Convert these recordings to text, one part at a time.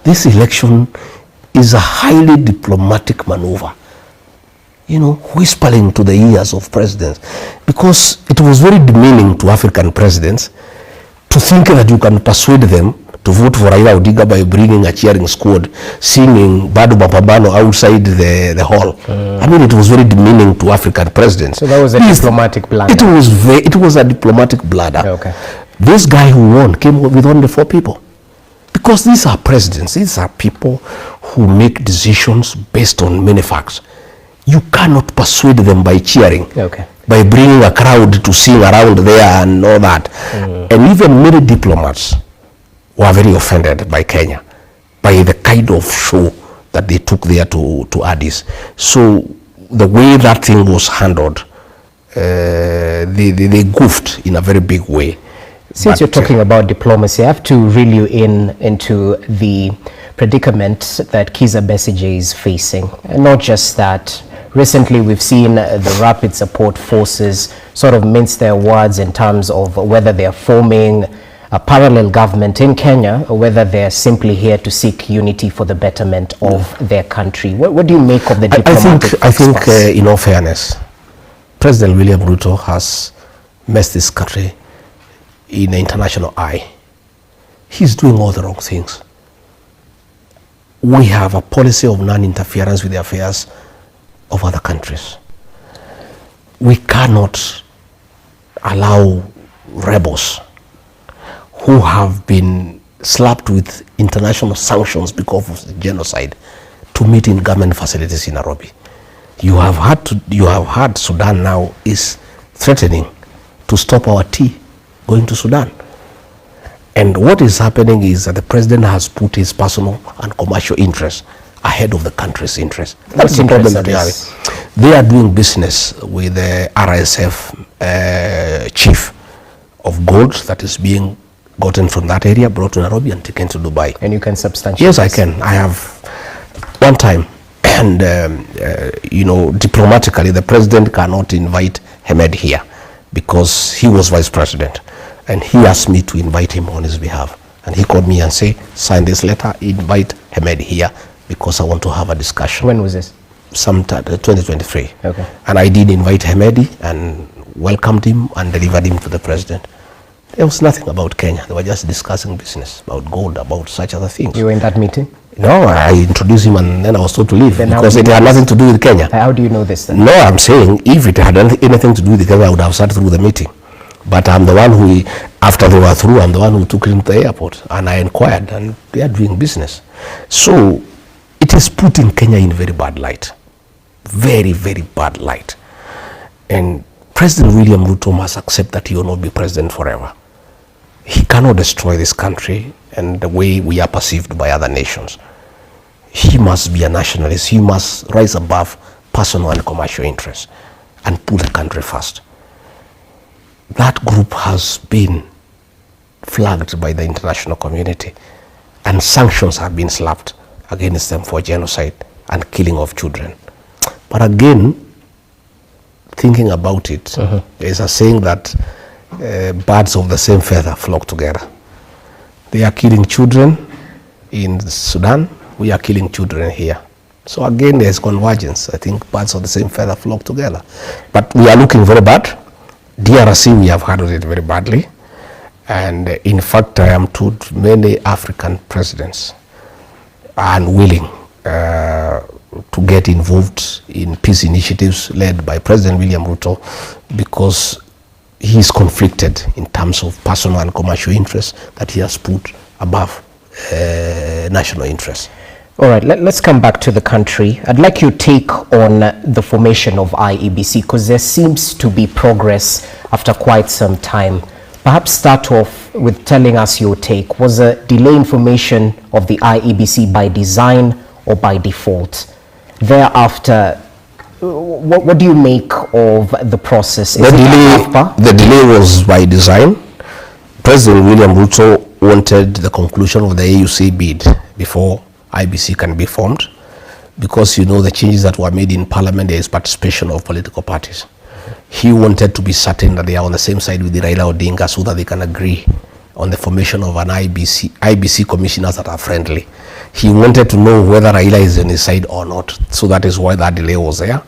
this election is a highly diplomatic maneuver, you know, whispering to the ears of presidents, because it was very demeaning to African presidents to think that you can persuade them to vote for Raila ODINGA by bringing a cheering squad, singing Bado Mapambano outside the hall. I mean, it was very demeaning to African presidents. So that was a diplomatic blunder. It was a diplomatic blunder. Okay. This guy who won came with only 4 people. Because these are presidents, these are people who make decisions based on many facts. You cannot persuade them by cheering, by bringing a crowd to sing around there and all that. And even many diplomats were very offended by Kenya, by the kind of show that they took there to Addis. So the way that thing was handled, they goofed in a very big way. Since you're talking about diplomacy, I have to reel you into the predicament that Kizza Besigye is facing. And not just that. Recently, we've seen the Rapid Support Forces sort of mince their words in terms of whether they're forming a parallel government in Kenya or whether they're simply here to seek unity for the betterment of their country. What do you make of the diplomatic I think in all fairness, President William Ruto has messed this country in the international eye. He's doing all the wrong things. We have a policy of non-interference with the affairs of other countries. We cannot allow rebels who have been slapped with international sanctions because of the genocide to meet in government facilities in Nairobi. You have had Sudan now is threatening to stop our tea going to Sudan. And what is happening is that the president has put his personal and commercial interests ahead of the country's interests. That's the problem that we have. They are doing business with the RSF chief of gold that is being gotten from that area, brought to Nairobi and taken to Dubai. And you can substantiate? Yes, I can. I have one time, and you know, diplomatically, the president cannot invite Hamed here because he was vice president, and he asked me to invite him on his behalf. And he called me and said, sign this letter, invite Hamed here because I want to have a discussion. When was this? Sometime 2023. Okay. And I did invite Hamedi and welcomed him and delivered him to the president. There was nothing about Kenya. They were just discussing business, about gold, about such other things. You were in that meeting? No, I introduced him and then I was told to leave because it had nothing to do with Kenya. How do you know this then? No, I'm saying if it had anything to do with Kenya, I would have sat through the meeting. But I'm the one who, after they were through, I'm the one who took him to the airport and I inquired and they are doing business. So it is putting Kenya in very bad light. Very, very bad light. And President William Ruto must accept that he will not be president forever. He cannot destroy this country and the way we are perceived by other nations. He must be a nationalist. He must rise above personal and commercial interests and put the country first. That group has been flagged by the international community and sanctions have been slapped against them for genocide and killing of children. But again, thinking about it, there's a saying that birds of the same feather flock together. They are killing children in Sudan, we are killing children here. So again, there's convergence. I think birds of the same feather flock together. But we are looking very bad. DRC, we have handled it very badly. And in fact, I am told many African presidents are unwilling to get involved in peace initiatives led by President William Ruto because he is conflicted in terms of personal and commercial interests that he has put above national interests. All right, let's come back to the country. I'd like your take on the formation of IEBC because there seems to be progress after quite some time. Perhaps start off with telling us your take. Was a delay in formation of the IEBC by design or by default? Thereafter, what do you make of the process? The delay was by design. President William Ruto wanted the conclusion of the AUC bid before IBC can be formed because, you know, the changes that were made in parliament, there is participation of political parties. He wanted to be certain that they are on the same side with the Raila ODINGA so that they can agree on the formation of an IBC commissioners that are friendly. He wanted to know whether Raila is on his side or not. So that is why that delay was there.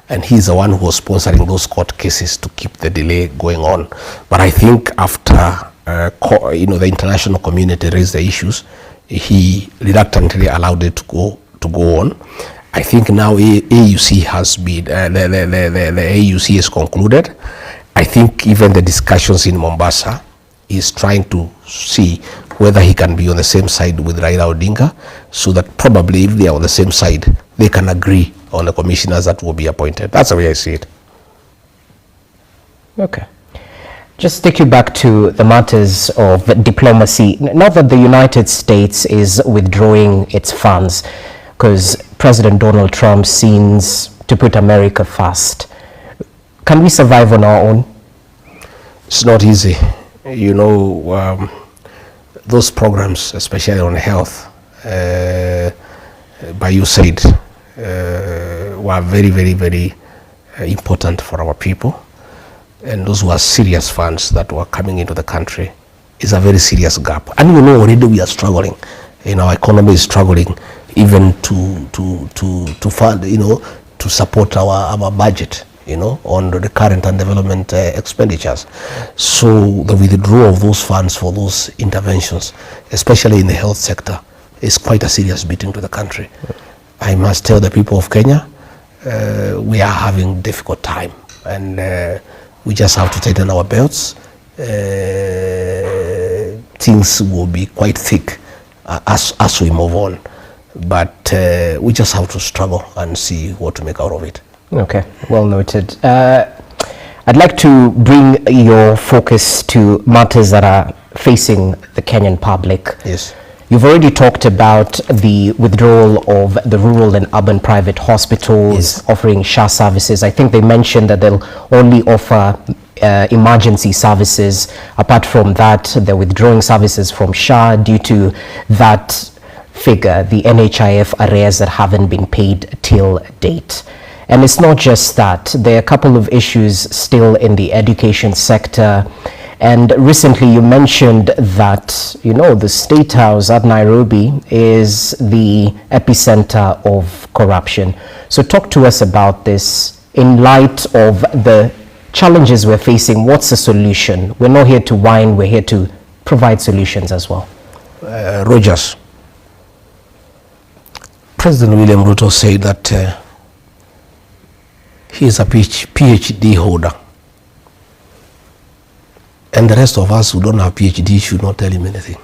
And he's the one who was sponsoring those court cases to keep the delay going on. But I think after the international community raised the issues, he reluctantly allowed it to go on. I think now AUC has been, the AUC is concluded. I think even the discussions in Mombasa is trying to see whether he can be on the same side with Raila Odinga, so that probably if they are on the same side, they can agree on the commissioners that will be appointed. That's the way I see it. Okay. Just take you back to the matters of diplomacy. Now that the United States is withdrawing its funds, because President Donald Trump seems to put America first, can we survive on our own? It's not easy. You know, those programs, especially on health, by USAID, were very, very, very important for our people. And those were serious funds that were coming into the country. It's a very serious gap. And you know, already we are struggling. You know, our economy is struggling even to fund, to support our budget, on the current and development expenditures. So the withdrawal of those funds for those interventions, especially in the health sector, is quite a serious beating to the country. I must tell the people of Kenya, we are having difficult time, and we just have to tighten our belts. Things will be quite thick as we move on, but we just have to struggle and see what to make out of it. Okay, well noted. I'd like to bring your focus to matters that are facing the Kenyan public. Yes. You've already talked about the withdrawal of the rural and urban private hospitals, yes, offering SHA services. I think they mentioned that they'll only offer emergency services. Apart from that, they're withdrawing services from SHA due to that figure, the NHIF arrears that haven't been paid till date. And it's not just that. There are a couple of issues still in the education sector. And recently you mentioned that, the State House at Nairobi is the epicenter of corruption. So talk to us about this in light of the challenges we're facing. What's the solution? We're not here to whine, we're here to provide solutions as well. Rogers, President William RUTO said that he is a PhD holder. And the rest of us who don't have PhD should not tell him anything.